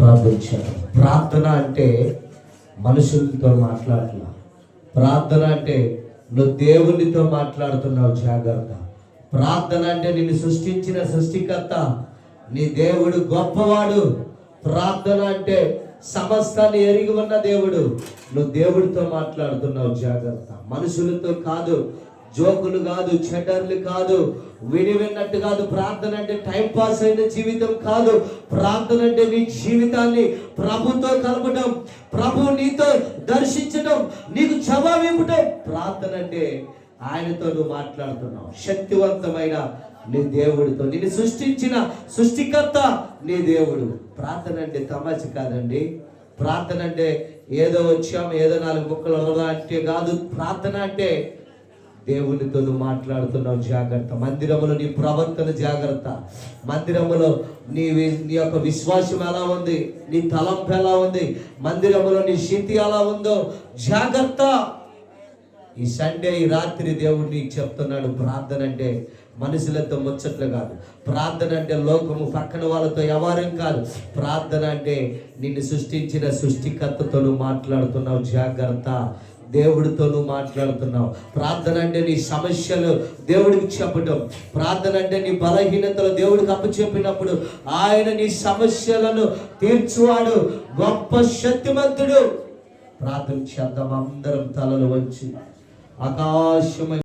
ప్రార్థించారు. ప్రార్థన అంటే మనుషులతో మాట్లాడలా. ప్రార్థన అంటే నువ్వు దేవునితో మాట్లాడుతున్నావు. జాగ్రత్త. ప్రార్థన అంటే నిన్ను సృష్టించిన సృష్టికర్త నీ దేవుడు గొప్పవాడు. ప్రార్థన అంటే సమస్తాన్ని ఎరిగి ఉన్న దేవుడు. నువ్వు దేవుడితో మాట్లాడుతున్నావు. జాగ్రత్త. మనుషులతో కాదు, జోకులు కాదు, చెడ్డర్లు కాదు, విన్నట్టు కాదు. ప్రార్థన అంటే టైం పాస్ అయిన జీవితం కాదు. ప్రార్థన అంటే నీ జీవితాన్ని ప్రభుతో కలపడం, ప్రభు నీతో దర్శించడం, నీకు జవాబు ఇవ్వటం. ప్రార్థన అంటే ఆయనతో నువ్వు మాట్లాడుతున్నావు. శక్తివంతమైన నీ దేవుడితో, నిన్ను సృష్టించిన సృష్టికర్త నీ దేవుడు. ప్రార్థన అంటే తమాషా కాదండి. ప్రార్థన అంటే ఏదో వచ్చాము, ఏదో 4 ముక్కలు అంటే కాదు. ప్రార్థన అంటే దేవునితో నువ్వు మాట్లాడుతున్నావు. జాగ్రత్త. మందిరములో నీ ప్రవర్తన జాగ్రత్త. మందిరములో నీ యొక్క విశ్వాసం ఎలా ఉంది, నీ తలంపు ఎలా ఉంది, మందిరములో నీ స్థితి ఎలా ఉందో జాగ్రత్త. ఈ సండే, ఈ రాత్రి దేవుడు నీకు చెప్తున్నాడు, ప్రార్థన అంటే మనుషులతో ముచ్చట్లు కాదు. ప్రార్థన అంటే లోకము పక్కన వాళ్ళతో వ్యవహారం కాదు. ప్రార్థన అంటే నిన్ను సృష్టించిన సృష్టికర్తతో నువ్వు మాట్లాడుతున్నావు. జాగ్రత్త. దేవుడితో నువ్వు మాట్లాడుతున్నావు. ప్రార్థన అంటే నీ సమస్యలు దేవుడికి చెప్పడం. ప్రార్థన అంటే నీ బలహీనతలు దేవుడికి అప్పచెప్పినప్పుడు ఆయన నీ సమస్యలను తీర్చువాడు, గొప్ప శక్తిమంతుడు. ప్రార్థన చేద్దాం అందరం తలలు వంచి. ఆకాశం